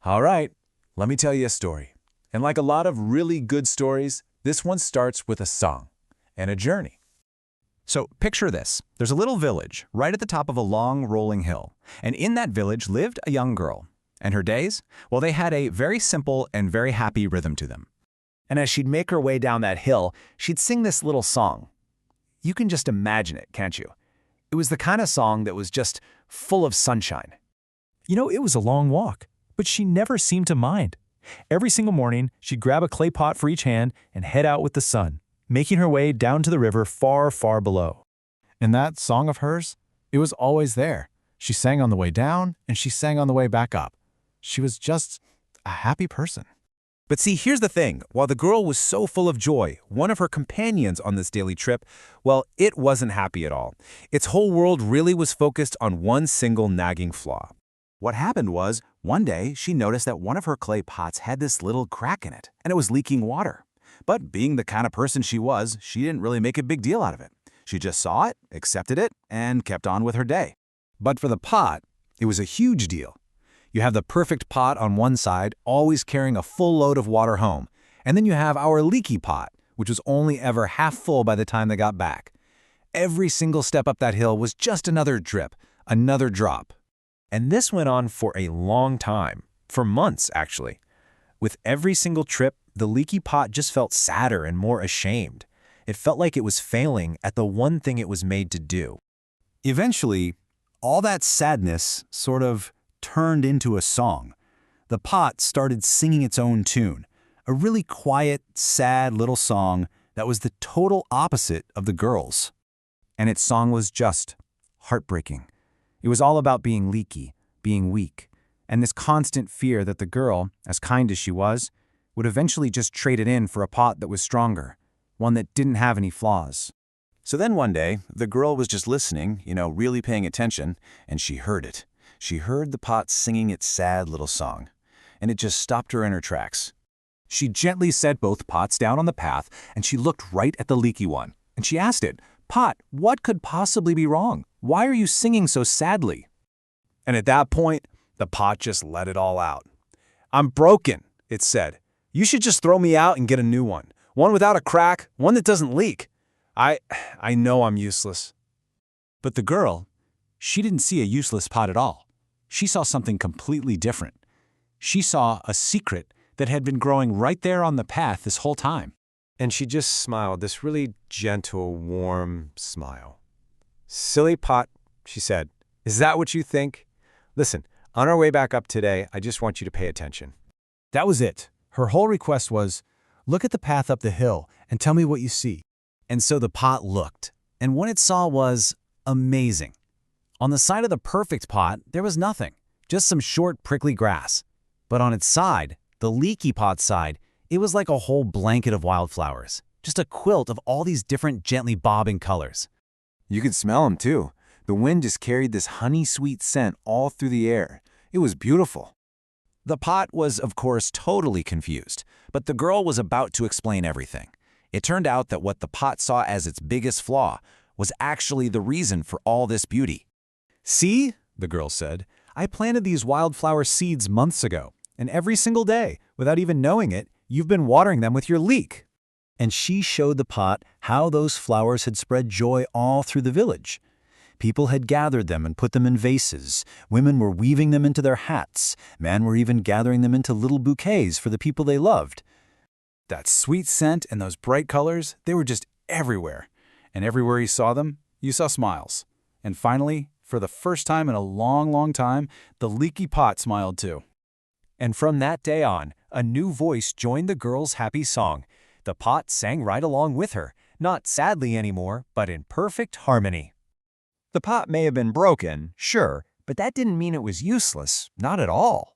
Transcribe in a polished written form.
All right, let me tell you a story. And like a lot of really good stories, this one starts with a song and a journey. So picture this. There's a little village right at the top of a long, rolling hill. And in that village lived a young girl. And her days? Well, they had a very simple and very happy rhythm to them. And as she'd make her way down that hill, she'd sing this little song. You can just imagine it, can't you? It was the kind of song that was just full of sunshine. It was a long walk, but she never seemed to mind. Every single morning, she'd grab a clay pot for each hand and head out with the sun, making her way down to the river far, far below. And that song of hers, it was always there. She sang on the way down, and she sang on the way back up. She was just a happy person. But see, here's the thing. While the girl was so full of joy, one of her companions on this daily trip, well, it wasn't happy at all. Its whole world really was focused on one single nagging flaw. What happened was, one day, she noticed that one of her clay pots had this little crack in it, and it was leaking water. But being the kind of person she was, she didn't really make a big deal out of it. She just saw it, accepted it, and kept on with her day. But for the pot, it was a huge deal. You have the perfect pot on one side, always carrying a full load of water home. And then you have our leaky pot, which was only ever half full by the time they got back. Every single step up that hill was just another drip, another drop. And this went on for a long time, for months actually. With every single trip, the leaky pot just felt sadder and more ashamed. It felt like it was failing at the one thing it was made to do. Eventually, all that sadness sort of turned into a song. The pot started singing its own tune, a really quiet, sad little song that was the total opposite of the girl's. And its song was just heartbreaking. It was all about being leaky, being weak, and this constant fear that the girl, as kind as she was, would eventually just trade it in for a pot that was stronger, one that didn't have any flaws. So then one day, the girl was just listening, really paying attention, and she heard it. She heard the pot singing its sad little song, and it just stopped her in her tracks. She gently set both pots down on the path, and she looked right at the leaky one, and she asked it, "Pot, what could possibly be wrong? Why are you singing so sadly?" And at that point, the pot just let it all out. "I'm broken," it said. "You should just throw me out and get a new one without a crack, one that doesn't leak. I know I'm useless." But the girl, she didn't see a useless pot at all. She saw something completely different. She saw a secret that had been growing right there on the path this whole time. And she just smiled, this really gentle, warm smile. "Silly pot," she said. "Is that what you think? Listen, on our way back up today, I just want you to pay attention." That was it. Her whole request was, look at the path up the hill and tell me what you see. And so the pot looked, and what it saw was amazing. On the side of the perfect pot, there was nothing, just some short, prickly grass. But on its side, the leaky pot side, it was like a whole blanket of wildflowers, just a quilt of all these different gently bobbing colors. You could smell them too. The wind just carried this honey-sweet scent all through the air. It was beautiful. The pot was, of course, totally confused, but the girl was about to explain everything. It turned out that what the pot saw as its biggest flaw was actually the reason for all this beauty. "See," the girl said, "I planted these wildflower seeds months ago, and every single day, without even knowing it, you've been watering them with your leek." And she showed the pot how those flowers had spread joy all through the village. People had gathered them and put them in vases. Women were weaving them into their hats. Men were even gathering them into little bouquets for the people they loved. That sweet scent and those bright colors, they were just everywhere. And everywhere you saw them, you saw smiles. And finally, for the first time in a long, long time, the leaky pot smiled too. And from that day on, a new voice joined the girl's happy song. The pot sang right along with her, not sadly anymore, but in perfect harmony. The pot may have been broken, sure, but that didn't mean it was useless, not at all.